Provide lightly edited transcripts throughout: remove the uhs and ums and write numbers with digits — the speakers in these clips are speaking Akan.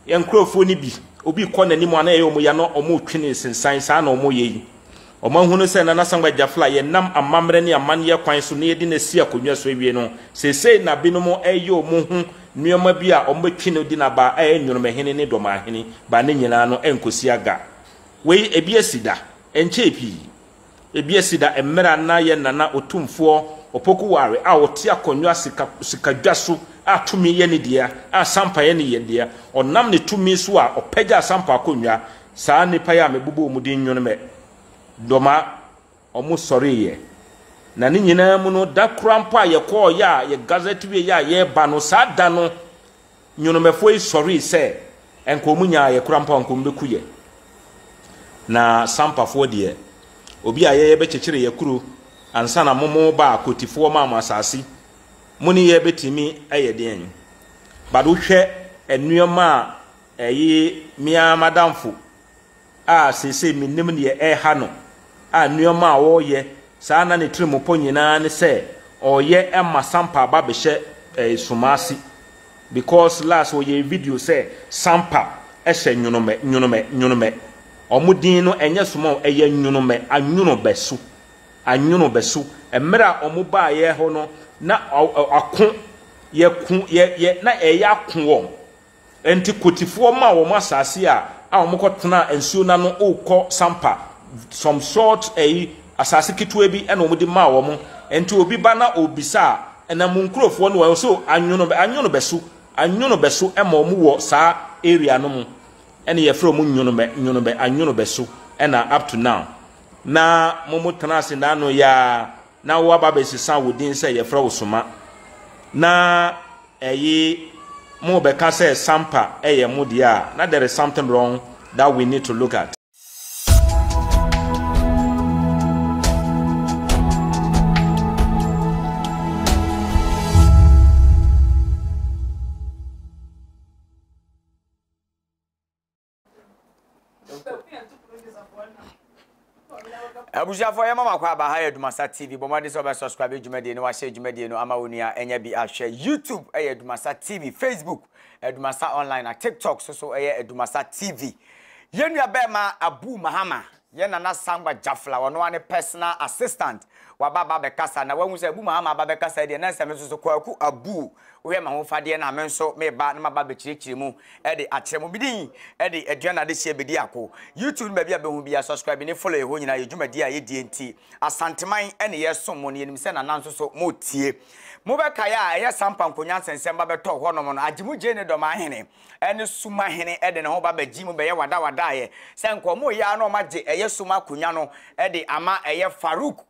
Enkrofo ni bi obi kɔ nanim ana ye omo ya no omo twene sensan saa na omo ye yi omo hunu se na nasangba jafla ye nam amamre ne amanye kwan so ne yedi na si akonwa so ewie no sesei na binom eye omo hu nneoma bi a omo twene di na ba Dormaahene ne Dormaahene ba ne nyina no enkosi aga wei ebi asida enche pi ebi asida emra na ye nana otumfo opoku ware a wote akonwa sikadwa so atumi ye ne dia a Sampa ye ne ye dia onam ne tumi so a opagya Sampa akonwa saa nipa ya mebubu mu din nwonome doma omu sori ye na ne nyina mu no da krampo a ye ko ya ye gazette we ya ye ba no saa da no nwonomefo yi sori se enko mu nya ye krampo anko mbeku ye na Sampa fo de obi a ye be chechire ye kuru ansa na momo ba kotifo ma amasasi muni ye betimi ayeden bado hwe enuoma eyi mia madamfo a sese minim ne ha no a nuoma a wo ye saa na ne trimopo nyina ne se oye ema Sampa ba behye sumasi because last we video say Sampa ehye nwunome omudin no enye suma eye nwunome anyuno besu emra omuba ye ho no na akon ye na eya akon wo enti kotifo ma wo masase a omukotena ensuo na no okọ Sampa some sort asase kitwe bi ena omudi ma wo mo enti obi ba na obisa ena munkrofo no wo so anyuno besu ema omu wo saa area no mu ena ye fra omu anyuno besu ena up to now na momo tenase na no ya na wo aba besisa wodin se ye fra osoma na mo be ka say Sampa mo dia na there is something wrong that we need to look at. Abuja for your mama kwa ba ha ADUMASA TV bomade so be subscribe dwumade no wa share dwumade no ama wonia enya bi ahwe YouTube ADUMASA TV Facebook ADUMASA online na TikTok so ADUMASA TV yenua be ma Abu Mahama ye nana Sangba Jafla wono ane personal assistant wa baba be kasa na wahu se Abu Mahama baba be kasa de na nseme so kwaku Abu we ma ho fade na me nso me ba na maba be kirikiri mu de akyeremu bidin de aduana de hye bedi ako YouTube ba bia be hu bia subscribe ni follow ho nyina yedwumadi a yedie nti asanteman ene ye som mo ne yenim se na nanso so mo tie mo be kaya ye Sampa nkonya sensem ba be to ho no mo no agimu je ne Dormaahene ene Sumamanhene de ne ho ba ba gi mu be ye wada ye se nkomo ya no magye eye Suma konya no de ama eye Farouk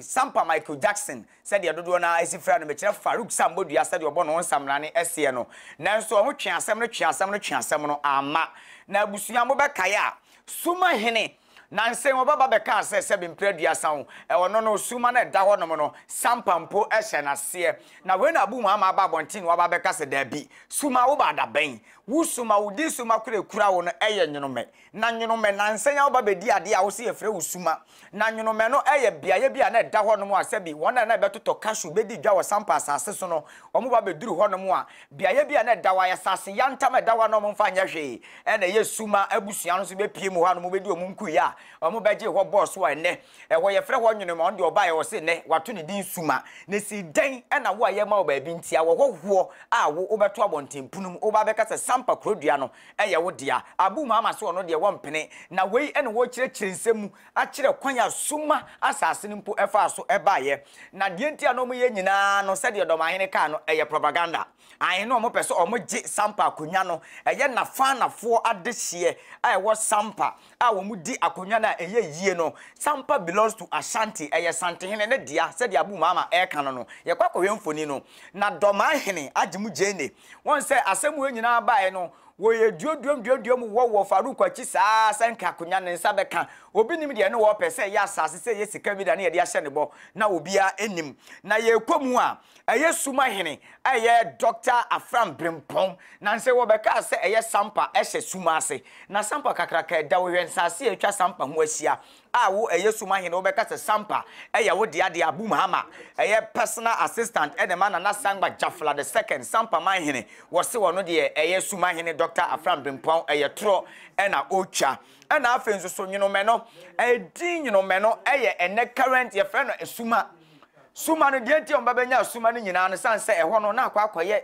Sampa Michael Jackson said the dodo na esifra no me kire Farouk Sambodua said obo no nsamrane ese no nanso o twe asem no ama na abusua mo be kaya Sumamanhene nanse mo baba be ka se be mpredua san ono no Suma na da ho no no Sampa mpo ehye na se na we na Abu Mahama ba bontin wa baba be ka se da bi Suma wo ba da ben wo Suma wo di Suma kura wo no eye nwunome na nwunome nanse ya wo ba be di ade a wo se efre wo Suma na nwunome no eye biaye bia na da ho no mo ase bi wona na be toto kashu be di dwa wo Sampa asase so no omo ba be duru ho no mo a biaye bia na da wa ya sase ya ntam da wa no mo mfa nya hwe e na ye Suma abusua no so be pie mu ho no mo be di omu nku ya omo beje ho boss wa ne wo ye frɛ ho nwunome on de oba ye wo se ne wato ne din Suma ne si den e na wo aye ma oba bi ntia wo hoho a wo obeto abontempunum oba be ka se Sampa krodua no eye wo dia Abu Mahama se ono de wo mpene na wei ene wo kyerɛkyerɛ nsɛmu a kyerɛ kwanya Suma asase nimpo efa so eba ye na de ntia no mo ye nyina no se de Dormaahene ka no eye propaganda aye no mo pese omo gye Sampa akonya no eye na fa na fo adehye a wo Sampa a wo mu di akonya na eye yie no Sampa belongs to Ashanti eye Santehene ne dia se de Abu Mahama ka no ye kwakɔhwe mfoni no na Dormaahene agimu jene won se asɛmu nyina bae no wo ye duodum wo Farouk achi saa sanka akonya ne nsa beka obi nim de ne wo pese ya asase se ye sika bi da ne ye de ahye ne bo na obia enim na ye komu a eye Sumamanhene eye Dr. Afram Brimpom na nse wo beka se eye Sampa ehye Suma ase na Sampa kakraka da wo hwensase atwa Sampa ho asia a wo eye Sumamanhene wo beka se Sampa eye wo de ade Abu Mahama eye personal assistant ene man na Sangba Jafla the second Sampa Manhene wo se wo no de eye Sumamanhene Dr. Afram Brimpong tro na ocha na afen so nwinome no din nwinome no ene current ye friend no esuma suma no de ntia mbabanya suma no nyina no sanse eho no na akwakoye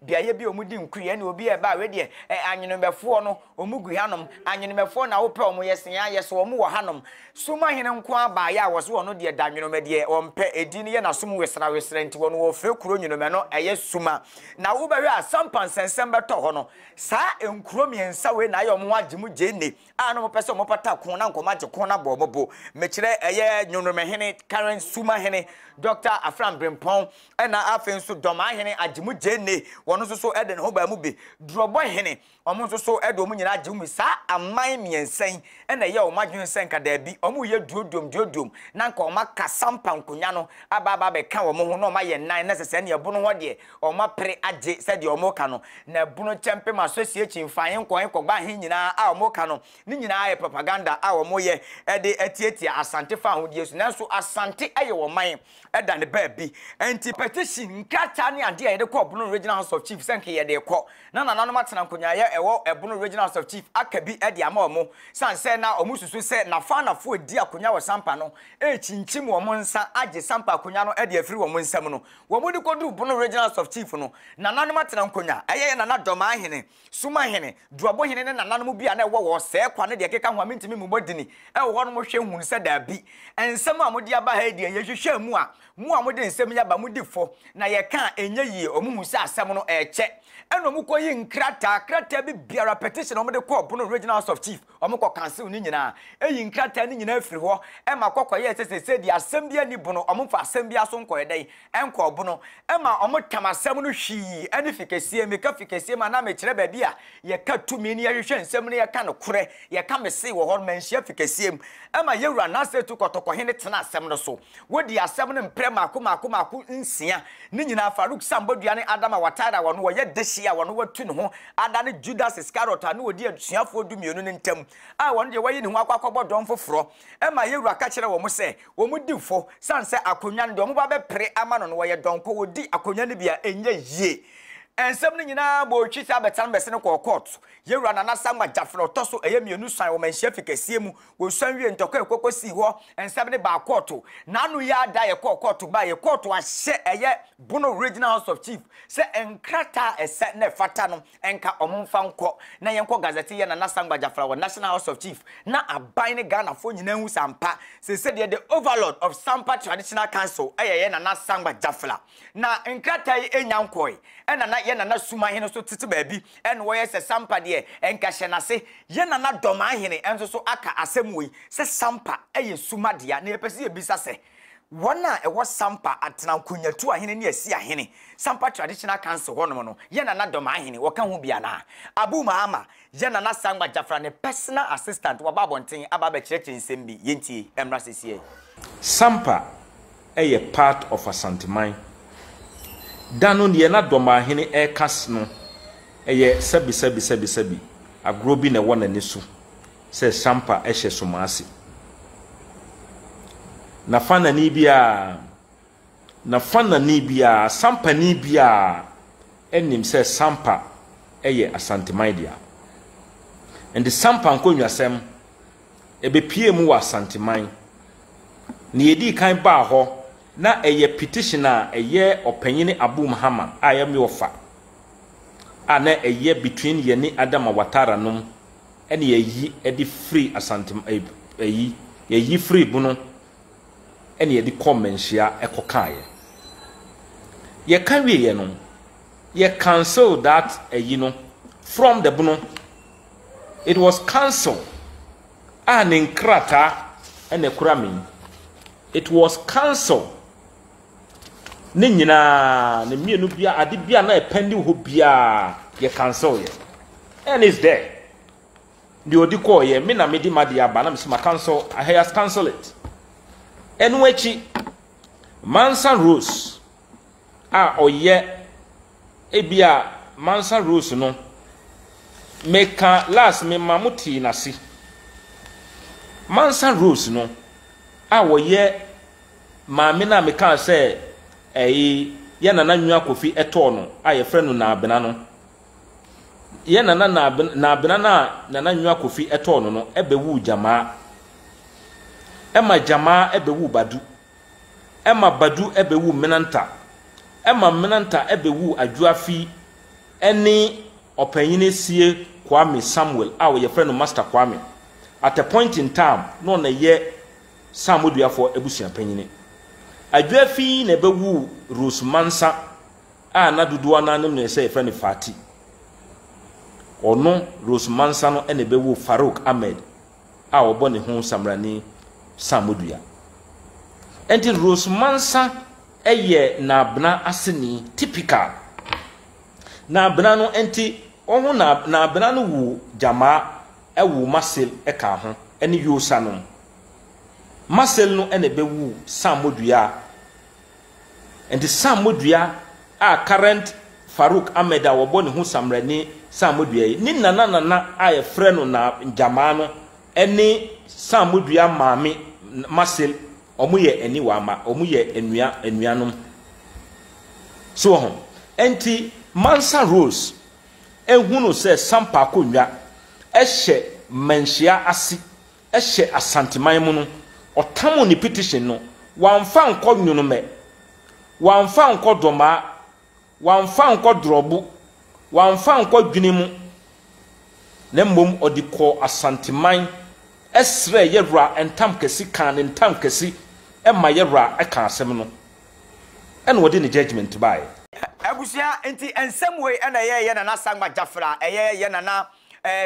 biaye bi omudi nkuye na obi eba we de anwenumefo no omugu hanom anwenumefo na wo pe omo yesen yeso omo wo hanom suma hene nko aba ya wo so no de danwenum de ompe edi ne ye na sum wesra nti wo no wo fe kuro nwenum no eye suma na wo ba we asampa nsensem beto ho no sa enkuro miensa we na aye omo agemu jene ano mo pese omo pata ko na nkoma je ko na bo mobo mekire eye nwenum hene current suma hene Dr. Afram Brimpong na afen so Dormaahene agemu jene wono so ede ne ho ba mu bi drobo hene omo so ede omo nyina agemu sa aman miensan na ye o madwen sen ka da bi omo ye duodom na nka o maka Sampa nkonya no aba be ka omo ho no ma ye nan na sese ne ebo no ho de o ma pre age se de omo ka no na ebu no chempe ma associate mfanye nkon gba he nyina a omo ka no ni nyina ye propaganda a omo ye ede atietia asante fa ho de su na so asante aye wo man eda ne baby anti petition nkata ne ade ye de ko Bono Regional House of Chief senke ye de ko na nananom atena nkonya ye ewo Bono Regional House of Chief akabi ede ama omo sanse na omo susu se na fa na fo edi akonya wo Sampa no chinchim wo mo nsa age Sampa akonya no ede afiri wo mo nsam no wo mo di kodu Bono Regional House of Chief no nananom atena nkonya eye na Dormaahene Sumamanhene Duabohene ne nananom bia na ewo wo se kwa ne de keka ho amintimi mu bodini ewo no mo hwe hu nsa da bi ensam a mo di aba ha de ye hwehwe mu a mo de nsam ya ba mo di fo na ye kan enye yie omuhu se asem no eche eno mo koyi krata bi biara petition o mo de ko Bono Regional House of Chief o mo ko cancel ni nyina eyi nkrata ni nyina afiri ho e ma kokoye sese di asem bia ni Bono o mo fa asem bia so nkoye dai enko Bono e ma o mo tam asem no hwi eni fikesie me ka fikesie ma na me kire ba bia ye ka tumi ni ye hwehwe nsem ni ye ka no kore ye ka me se wo ho man hia fikesie e ma yewura na se tu kotoko hene tena asem no so wodi asem no mpre mako nsia ni nyina Faruk Samboduane Adama Watara wono wo ye dehia wono watu ne ho adane Judas Iscariot ane wodi asuafo dumienu ne ntam a wono de wayi ne ho akwakobo don foforo e ma yewura ka kire wo mo se wo mu difo sanse akonya ne de wo ba be pre ama no wo ye donko wodi akonya ne bia enye yie ensem ni nyina bo twisi abetan bese ne ko court yewura na nasangba jafro toso eye mienu san wo manhia fikesie mu wo sanwie ntoko ekokosi ho ensem ne ba court na anu ya da ye court ba ye court ahye eye Bono Regional House of Chief se enkrata ese ne fata no enka omumfa nko na yenko gazette ye na nasangba jafra wo National House of Chief na aban ne Ghana fo nyina hu Sampa se the overlord of Sampa Traditional Council eye na nasangba jafra na enkrata ye enyankoi ena na ye na Sumamanhene so tete baabi en wo ye se Sampa de enka hyenase ye na Dormaahene enso so aka asemwe se Sampa eye sumadea na yepese ye bisa se wona ewo Sampa atena nkunyatu ahene ne asi ahene Sampa Traditional Council hono no ye na Dormaahene wo ka ho bia na ADUMASA ye na sangba jafra ne personal assistant wa babonten aba be kireke nsem bi yentie emra sesie Sampa eye part of Asanteman dano ne na Dormaahene kas no eye sebi agrobi na wona ne so se Sampa ehye somase na fana ni bia Sampa ni bia enim se Sampa eye Asanteman dia and the Sampa nkonwasem ebe pie mu wa Asanteman na yedi kan ba ho na eye petitioner eye opanyine ADUMASA ayami ofa ana eye between ye ni Adama Watara nom ene yeyi edi free Asanteman yeyi free Bono ene yedi commentia ekokaye ye kanwe ye no ye cancel that from the Bono. It was cancelled and in krata and a kuramin it was cancelled ninyina ne mienu bia ade bia na ependi ho bia ye cancel ye and it's there the odiko ye me na me di made aba na me ma cancel I has cancel it enwechi Mansa Rose oye ebia Mansa Rose no meka last me mamuti nasi Mansa Rose no woye maame na meka se ye nana nwa kofi eto no ye frɛ no na abena no ye nana na abena na nana nwa kofi eto no no ebewu jamaa ema jamaa ebewu badu ema badu ebewu menanta ema menanta ebewu adwoafi eni opanyine sie Kwame Samuel a we friend Master Kwame at a point in time no na ye Samodua for ebusia panyine adwoafi na ebewu Rose Mansa a na dodoa na anem na say friend Fati ono Rose Mansa no ene bewu Farouk Ahmed a obo ne ho samrani Samodua enti Rose Mansa eye na abna aseni typical na abna no enti ohun na abna no wu jamaa ewu Marcel eka ho ene yosa no Marcel no ene bewu Samodua enti Samodua a current Farouk Ahmed a obo ne ho samrani Samodua ni nana a ye frɛ no na jamaa no ene Samodua maame Marcel omuye eni wama omuye enuanom so ho enti Mansa Rose ehunu se Sampa konwa ehye manhia ase ehye asanteman mu no otamo ni petition no wamfa nkɔ nwunu me wamfa nkɔ doma wamfa nkɔ drobu wamfa nkɔ dwene mu na mmom odikɔ asanteman esre yewra entam kesi kan entam kesi ema yewra eka asem no ene wodi ni judgment by abusia enti ensemwe ena ye na Sangba Jafra ye na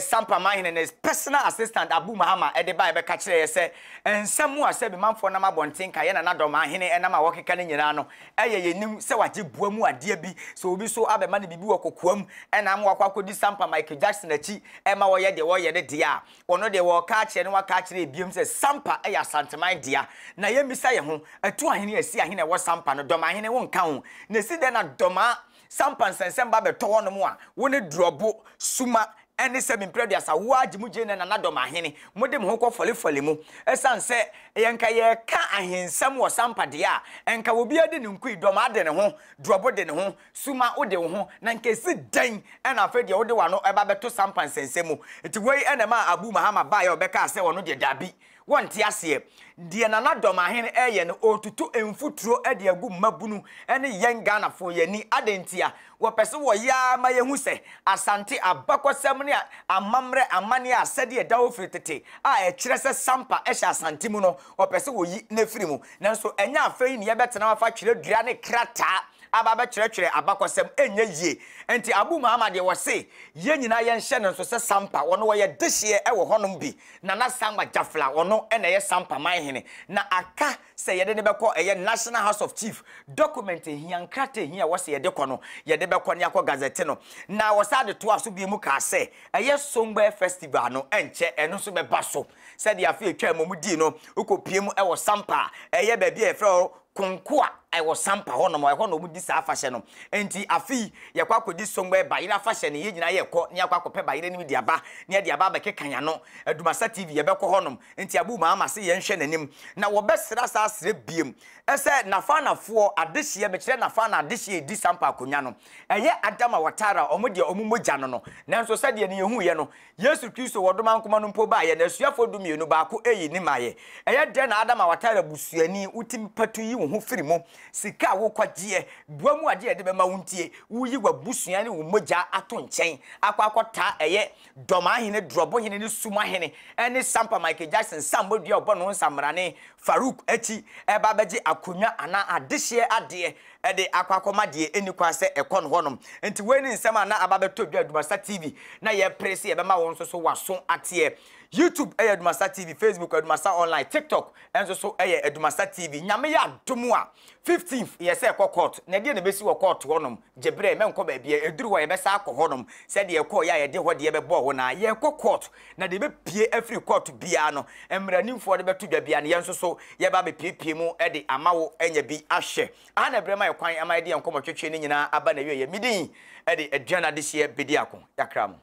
Sampa Mahine his personal assistant ADUMASA ede ba be ka kire ye se ensemu ase be manfo na mabonten ka ye na Dormaahene enama wokeka ne nyina no ye nim se waje buamu ade bi so obi so abema ne bibi wokokoam ena am wakwakodi Sampa Michael Jackson achi ema wo ye de wo ye de dia ono de wo ka kire ne waka kire biem se Sampa ya santeman dia na ye misa ye ho atu ahene asi ahene wo Sampa no Dormaahene wo nka ho na si de na Doma Sampa nsensem ba be to ho no mu a wo ne drobo suma ene se mimpredi asa waji mujene na Dormaahene mode mo ko folefole mu esan se yenka ye ka ahensam wo Sampa de a enka obi ade ne nkui doma de ne ho drobo de ne ho suma ode wo ho na nka si dan ena afa de wode wano eba beto Sampa nsensemu enti wei ene ma ADUMASA ba ye obeka ase wono de dabi wonte ase die na Dormaahene eye no otutu emfuturo ade agu mabunu ene yen Ghana fo yani adentia wo pese wo ya ma yehu se asante abakosem ne amamre amane asede e dawo fritete a e kire se Sampa e sha asante mu no wo pese wo yi na firi mu nanso enya afei ne ye betena wafa kire dua ne krata aba kire abakosem enye yie enti ADUMASA de wo se ye nyina ye nhye ne nso se Sampa wono wo ye dehye e wo honom bi na Sangba Jafra wono ene ye Sampa Mahene na aka se ye de ne beko eye National House of Chief document hian krata hian wo se ye de kono ye de beko ne akọ gazette no na wo sa de to aso bi mu ka se eye Songba festival no enche eno so be baso se de afi etwa momudi no ukopie mu e wo Sampa eye ba bi e frɛ konkoa ewo Sampa ho no mo ehɔ no mu di sa afahye no enti afi ye kwa kodi Songba ba ira afahye ne ye nyina ye kɔ ne akwa kɔpɛ ba ira ne di aba ne di aba ba kekanya no ADUMASA TV ye bɛkɔ hɔ no enti ADUMASA se ye nhwɛ nanim na wo bɛsra sa asre biem ɛsɛ nafanafo adehye be kyerɛ nafa na adehye di Sampa akonya no ɛyɛ Adama Watara ɔmo de ɔmo mogya no no nanso sɛ de ne yehu ye no Yesu Kristo wɔdoma nkoma no mpo ba ye na suafo dumienu ba ko eyi ni maye ɛyɛ de na Adama Watara busuani utim patu yi wo ho firi mu sika wo kwagie buamu ade ede be ma wuntie wuyi wabusuani wo mogya ato nkyɛn akwa ɛyɛ Dormaahene drobo hene ne Sumamanhene ene Sampa Michael Jackson Sambodua obo no nsamrane Farouk achi eba beji akonya ana adehye ade ede akwakoma de eni kwa se ekɔ no honom enti we ni nsɛm ana ababeto dua ADUMASA TV na ye press ye be ma won so waso ate YouTube ADUMASA TV, Facebook ADUMASA Online, TikTok enso so ADUMASA TV. Nyame ya domu a 15th ye se ekɔ court. Na de na besi wo court honom. Jebre me nkɔ ba bia eduru wo ye be sa akɔ honom. Se de ekɔ ya ye de ho de ye be bɔ ho na ye ekɔ court. Na de be pie every court bia no. Emranimfo de be to dwa bia na ye nso so ye ba be pie mu e de amawo enya bi ahye. Ana brema ye kwan ama ye de nkɔmɔ twetwe ni nyina aba na ye midin e de aduana de hye bedi akɔ. Yakram.